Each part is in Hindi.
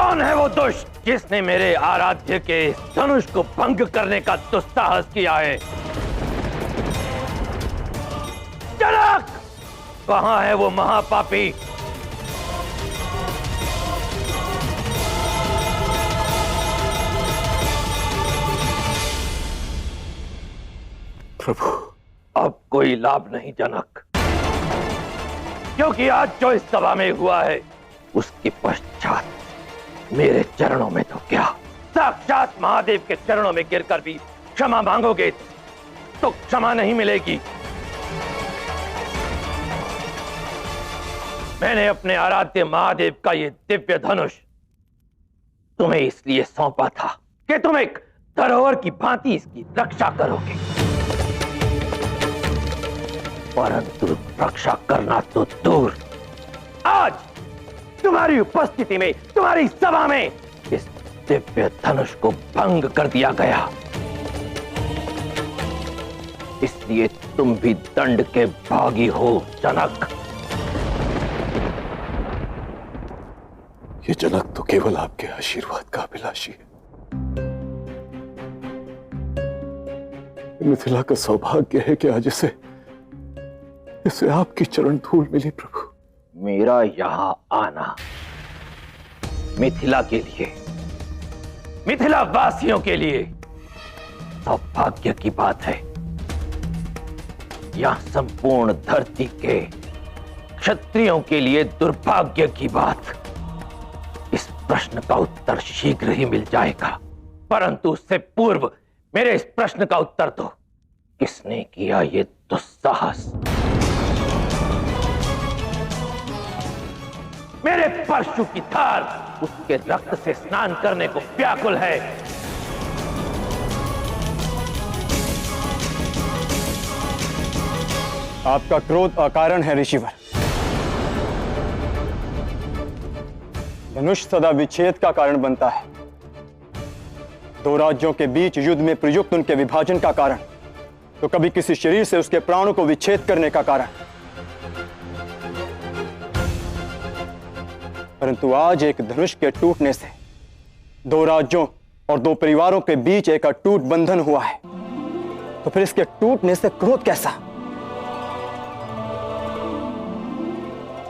कौन है वो दुष्ट जिसने मेरे आराध्य के धनुष को भंग करने का दुस्साहस किया है? जनक, कहां है वो महापापी? प्रभु, अब कोई लाभ नहीं जनक, क्योंकि आज जो इस सभा में हुआ है उसके पश्चात मेरे चरणों में तो क्या, साक्षात महादेव के चरणों में गिरकर भी क्षमा मांगोगे तो क्षमा नहीं मिलेगी। मैंने अपने आराध्य महादेव का ये दिव्य धनुष तुम्हें इसलिए सौंपा था कि तुम एक धरोहर की भांति इसकी रक्षा करोगे, परंतु रक्षा करना तो दूर, आज तुम्हारी उपस्थिति में, तुम्हारी सभा में इस दिव्य धनुष को भंग कर दिया गया। इसलिए तुम भी दंड के भागी हो जनक। ये जनक तो केवल आपके आशीर्वाद का अभिलाषी है। मिथिला का सौभाग्य है कि आज इसे आपकी चरण धूल मिली प्रभु। मेरा यहां आना मिथिला के लिए, मिथिला वासियों के लिए सौभाग्य की बात है। यह संपूर्ण धरती के क्षत्रियों के लिए दुर्भाग्य की बात। इस प्रश्न का उत्तर शीघ्र ही मिल जाएगा, परंतु उससे पूर्व मेरे इस प्रश्न का उत्तर दो, किसने किया ये दुस्साहस? मेरे परशु की धार उसके रक्त से स्नान करने को व्याकुल है। आपका क्रोध अकारण है ऋषिवर। धनुष सदा विच्छेद का कारण बनता है, दो राज्यों के बीच युद्ध में प्रयुक्त उनके विभाजन का कारण, तो कभी किसी शरीर से उसके प्राणों को विच्छेद करने का कारण। परंतु आज एक धनुष के टूटने से दो राज्यों और दो परिवारों के बीच एक अटूट बंधन हुआ है, तो फिर इसके टूटने से क्रोध कैसा?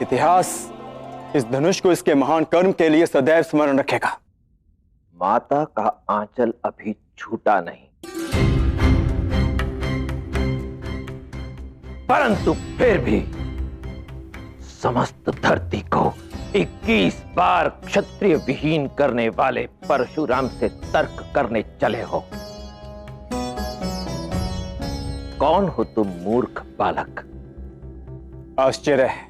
इतिहास इस धनुष को इसके महान कर्म के लिए सदैव स्मरण रखेगा। माता का आंचल अभी छूटा नहीं, परंतु फिर भी समस्त धरती को 21 बार क्षत्रिय विहीन करने वाले परशुराम से तर्क करने चले हो। कौन हो तुम मूर्ख बालक? आश्चर्य है,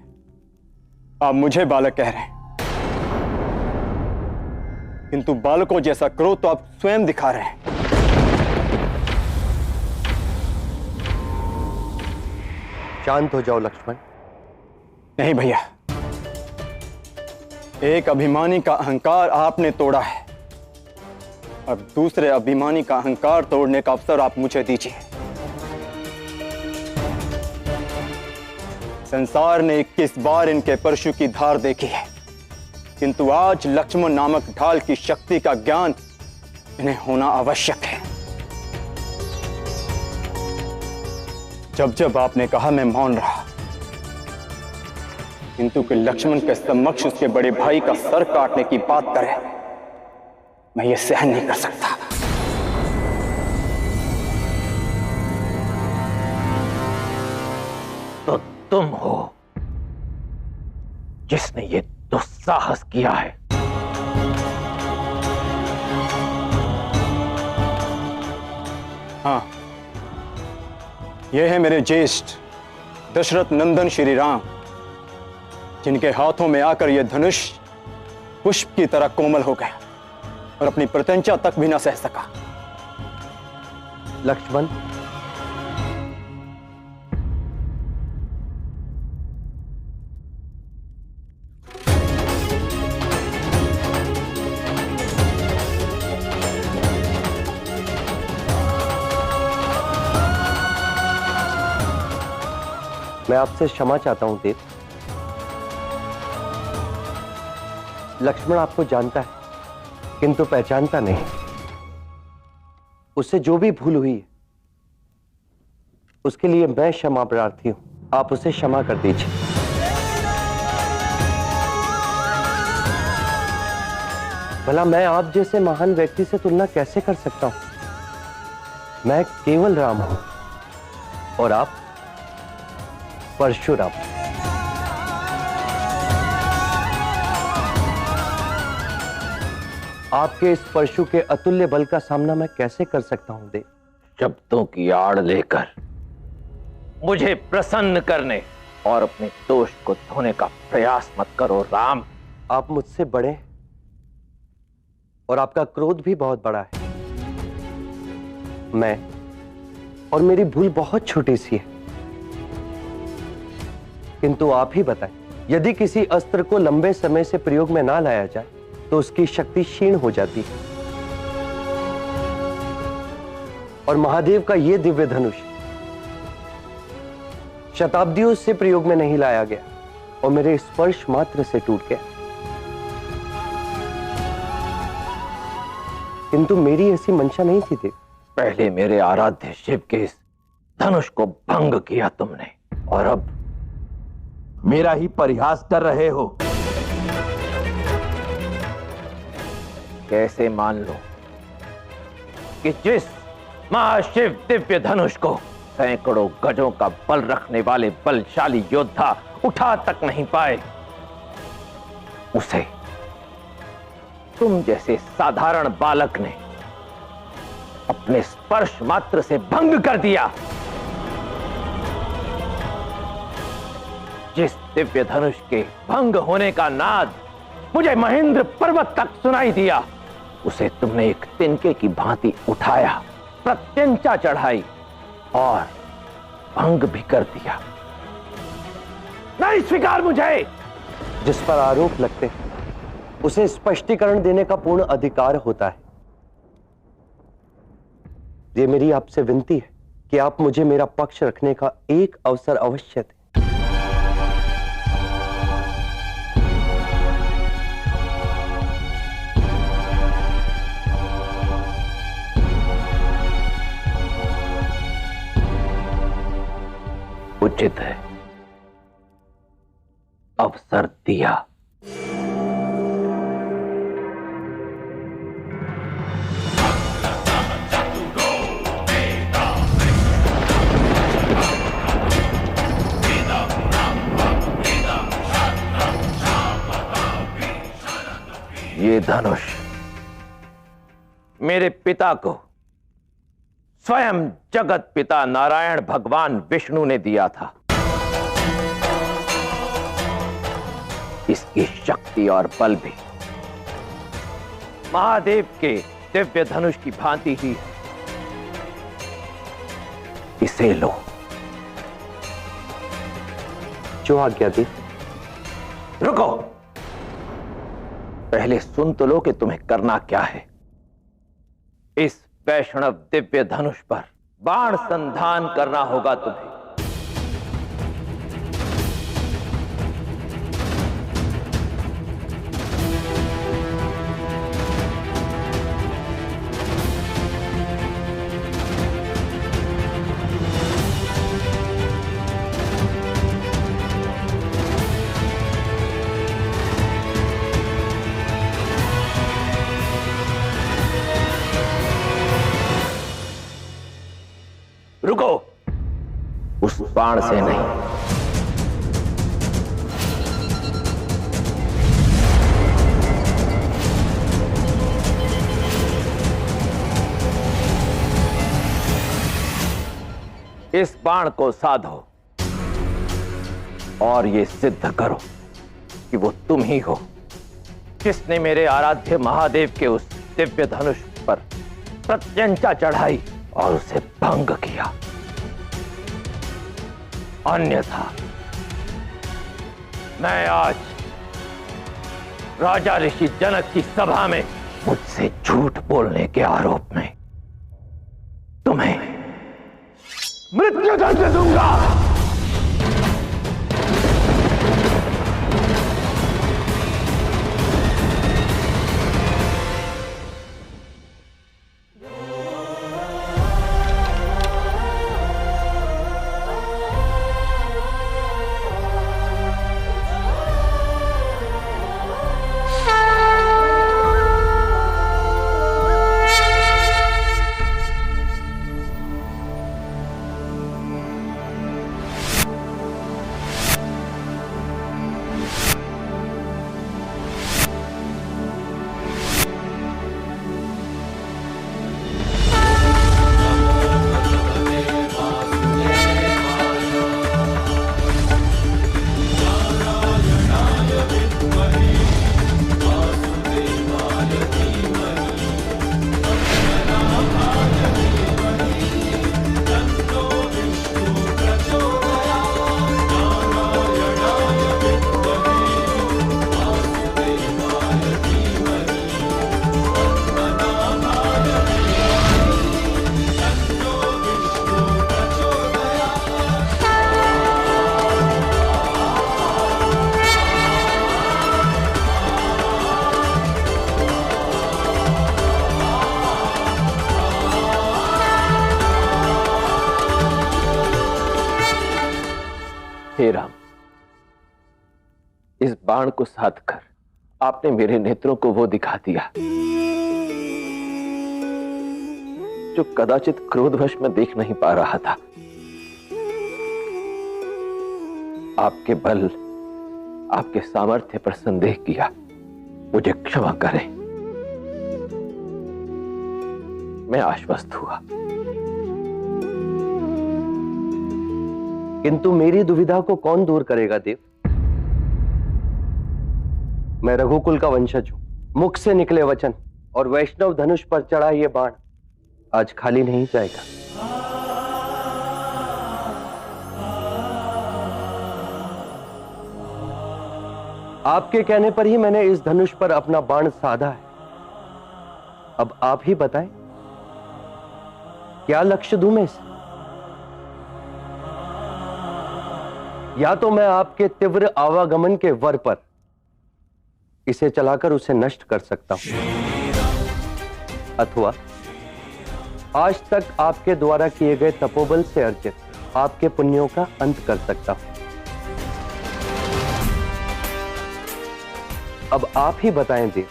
आप मुझे बालक कह रहे हैं, किंतु बालकों जैसा क्रोध तो आप स्वयं दिखा रहे हैं। शांत हो जाओ लक्ष्मण। नहीं भैया, एक अभिमानी का अहंकार आपने तोड़ा है, अब दूसरे अभिमानी का अहंकार तोड़ने का अवसर आप मुझे दीजिए। संसार ने 21 बार इनके परशु की धार देखी है, किंतु आज लक्ष्मण नामक ढाल की शक्ति का ज्ञान इन्हें होना आवश्यक है। जब जब आपने कहा मैं मौन रहा, किंतु कि लक्ष्मण के समक्ष उसके बड़े भाई का सर काटने की बात करे, मैं ये सहन नहीं कर सकता। तो तुम हो जिसने ये दुस्साहस किया है। हाँ, ये है मेरे ज्येष्ठ दशरथ नंदन श्री राम, जिनके हाथों में आकर यह धनुष पुष्प की तरह कोमल हो गया और अपनी प्रत्यंचा तक भी न सह सका। लक्ष्मण, मैं आपसे क्षमा चाहता हूं देव। लक्ष्मण आपको जानता है, किंतु पहचानता नहीं। उससे जो भी भूल हुई है उसके लिए मैं क्षमा प्रार्थी हूं। आप उसे क्षमा कर दीजिए। भला मैं आप जैसे महान व्यक्ति से तुलना कैसे कर सकता हूं? मैं केवल राम हूं और आप परशुराम। आपके इस परशु के अतुल्य बल का सामना मैं कैसे कर सकता हूं देव? शब्दों की आड़ लेकर मुझे प्रसन्न करने और अपने दोष को धोने का प्रयास मत करो राम। आप मुझसे बड़े और आपका क्रोध भी बहुत बड़ा है। मैं और मेरी भूल बहुत छोटी सी है। किंतु आप ही बताएं, यदि किसी अस्त्र को लंबे समय से प्रयोग में ना लाया जाए तो उसकी शक्ति क्षीण हो जाती है। और महादेव का यह दिव्य धनुष शताब्दियों से प्रयोग में नहीं लाया गया और मेरे स्पर्श मात्र से टूट गया। किंतु मेरी ऐसी मंशा नहीं थी देव। पहले मेरे आराध्य शिव के इस धनुष को भंग किया तुमने और अब मेरा ही परिहास कर रहे हो। कैसे मान लो कि जिस महाशिव दिव्य धनुष को सैकड़ों गजों का बल रखने वाले बलशाली योद्धा उठा तक नहीं पाए, उसे तुम जैसे साधारण बालक ने अपने स्पर्श मात्र से भंग कर दिया। जिस दिव्य धनुष के भंग होने का नाद मुझे महेंद्र पर्वत तक सुनाई दिया, उसे तुमने एक तिनके की भांति उठाया, प्रत्यंचा चढ़ाई और भंग भी कर दिया। नहीं स्वीकार मुझे। जिस पर आरोप लगते हैं उसे स्पष्टीकरण देने का पूर्ण अधिकार होता है। ये मेरी आपसे विनती है कि आप मुझे मेरा पक्ष रखने का एक अवसर अवश्य दें। उचित है, अवसर दिया। ये धनुष मेरे पिता को स्वयं जगत पिता नारायण भगवान विष्णु ने दिया था। इसकी शक्ति और बल भी महादेव के दिव्य धनुष की भांति ही है। इसे लो। जो आज्ञा दी। रुको, पहले सुन तो लो कि तुम्हें करना क्या है। इस वैष्णव दिव्य धनुष पर बाण संधान करना होगा तुम्हें। रुको, उस बाण से नहीं। इस बाण को साधो और ये सिद्ध करो कि वो तुम ही हो जिसने मेरे आराध्य महादेव के उस दिव्य धनुष पर प्रत्यंचा चढ़ाई और उसे भंग किया। अन्यथा मैं आज राजा ऋषि जनक की सभा में मुझसे झूठ बोलने के आरोप में तुम्हें मृत्युदंड दूंगा। हे राम, इस बाण को साध कर आपने मेरे नेत्रों को वो दिखा दिया जो कदाचित क्रोधवश में देख नहीं पा रहा था। आपके बल, आपके सामर्थ्य पर संदेह किया, मुझे क्षमा करें। मैं आश्वस्त हुआ। किंतु मेरी दुविधा को कौन दूर करेगा देव? मैं रघुकुल का वंशज हूं। मुख से निकले वचन और वैष्णव धनुष पर चढ़ा यह बाण आज खाली नहीं जाएगा। आपके कहने पर ही मैंने इस धनुष पर अपना बाण साधा है। अब आप ही बताएं, क्या लक्ष्य दूं मैं इसे? या तो मैं आपके तीव्र आवागमन के वर पर इसे चलाकर उसे नष्ट कर सकता हूं, अथवा आज तक आपके द्वारा किए गए तपोबल से अर्जित आपके पुण्यों का अंत कर सकता हूं। अब आप ही बताएं देव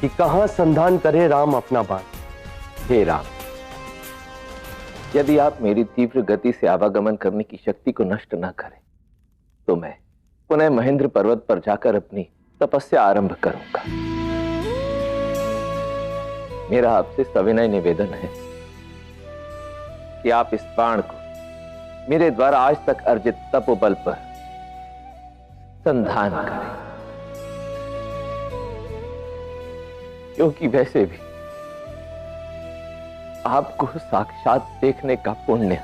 कि कहां संधान करे राम अपना बाण। हे राम, यदि आप मेरी तीव्र गति से आवागमन करने की शक्ति को नष्ट न करें तो मैं पुनः महेंद्र पर्वत पर जाकर अपनी तपस्या आरंभ करूंगा। मेरा आपसे सविनय निवेदन है कि आप इस बाण को मेरे द्वारा आज तक अर्जित तपोबल पर संधान करें, क्योंकि वैसे भी आपको साक्षात देखने का पुण्य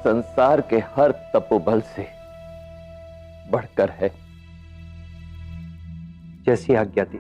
संसार के हर तपोबल से बढ़कर है। जैसी आज्ञा दी।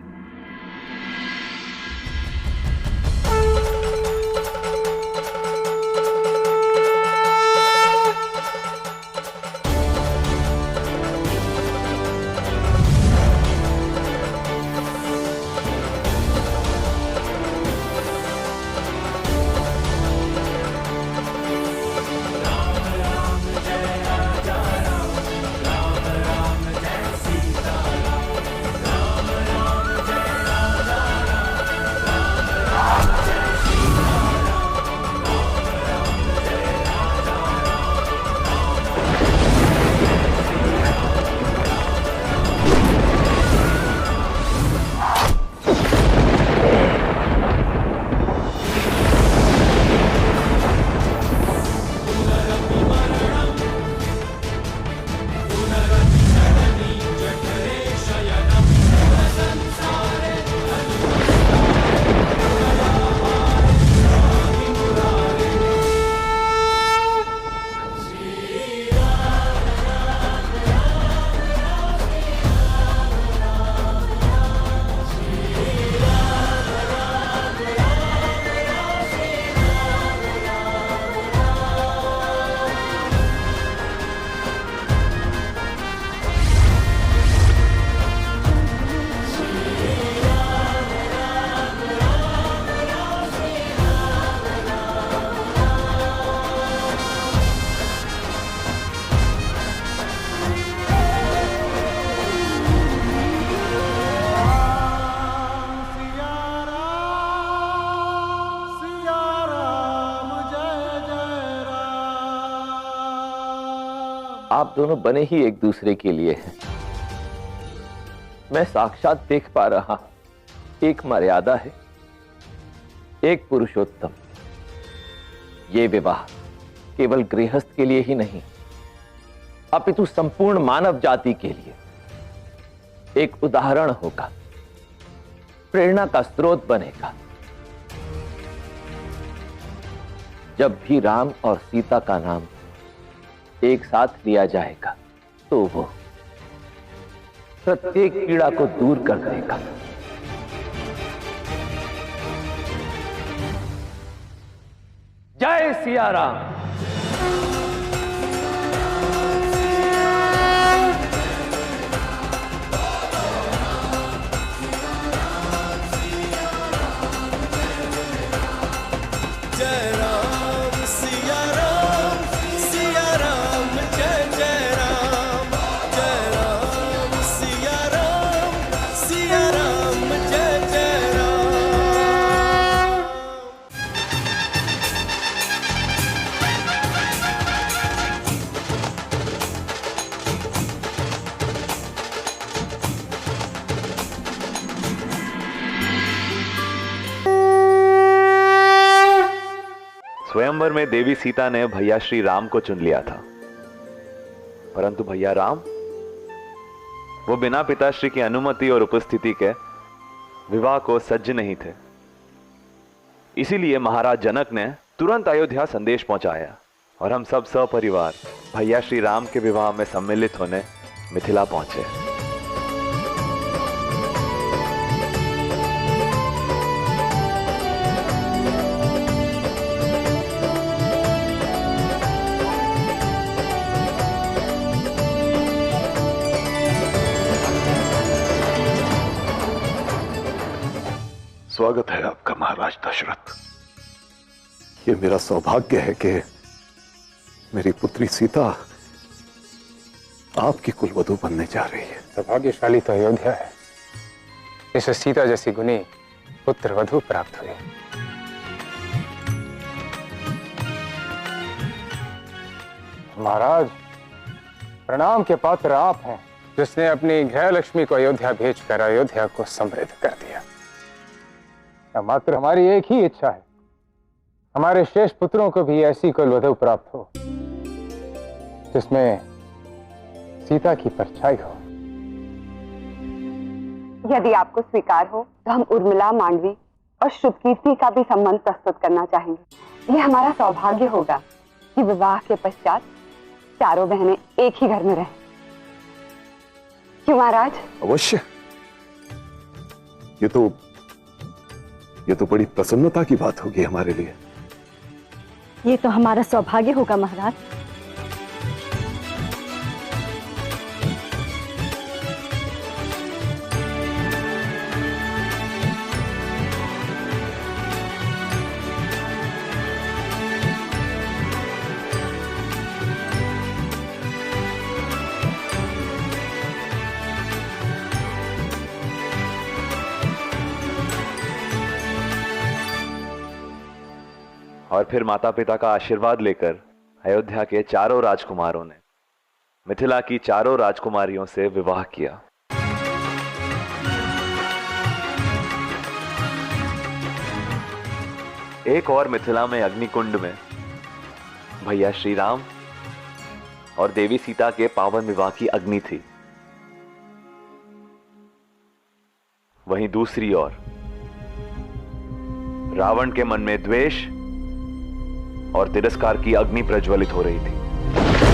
आप दोनों बने ही एक दूसरे के लिए हैं। मैं साक्षात देख पा रहा हूं, एक मर्यादा है, एक पुरुषोत्तम। ये विवाह केवल गृहस्थ के लिए ही नहीं, अपितु संपूर्ण मानव जाति के लिए एक उदाहरण होगा, प्रेरणा का स्रोत बनेगा। जब भी राम और सीता का नाम एक साथ लिया जाएगा तो वो प्रत्येक पीड़ा को दूर कर देगा। जय सिया राम। जय राम सिया राम, सिया स्वयंवर में देवी सीता ने भैया श्री राम को चुन लिया था, परंतु भैया राम वो बिना पिताश्री की अनुमति और उपस्थिति के विवाह को सज्ज नहीं थे। इसीलिए महाराज जनक ने तुरंत अयोध्या संदेश पहुंचाया और हम सब सपरिवार भैया श्री राम के विवाह में सम्मिलित होने मिथिला पहुंचे। स्वागत है आपका महाराज दशरथ। ये मेरा सौभाग्य है कि मेरी पुत्री सीता आपकी कुलवधू बनने जा रही है। सौभाग्यशाली तो अयोध्या है, इसे सीता जैसी गुणी पुत्र वधू प्राप्त हुई। महाराज, प्रणाम के पात्र आप हैं, जिसने अपनी गृह लक्ष्मी को अयोध्या भेजकर अयोध्या को समृद्ध कर दिया। मात्र हमारी एक ही इच्छा है, हमारे शेष पुत्रों को भी ऐसी कुलवधू प्राप्त हो जिसमें सीता की परछाई हो। यदि आपको स्वीकार हो तो हम उर्मिला, मांडवी और शुभकीर्ति का भी संबंध प्रस्तुत करना चाहेंगे। यह हमारा सौभाग्य होगा कि विवाह के पश्चात चारों बहनें एक ही घर में रहें। क्यों महाराज? अवश्य। ये तो बड़ी प्रसन्नता की बात होगी हमारे लिए। ये तो हमारा सौभाग्य होगा महाराज। और फिर माता पिता का आशीर्वाद लेकर अयोध्या के चारों राजकुमारों ने मिथिला की चारों राजकुमारियों से विवाह किया। एक और मिथिला में अग्निकुंड में भैया श्री राम और देवी सीता के पावन विवाह की अग्नि थी। वहीं दूसरी ओर रावण के मन में द्वेष और तिरस्कार की अग्नि प्रज्वलित हो रही थी।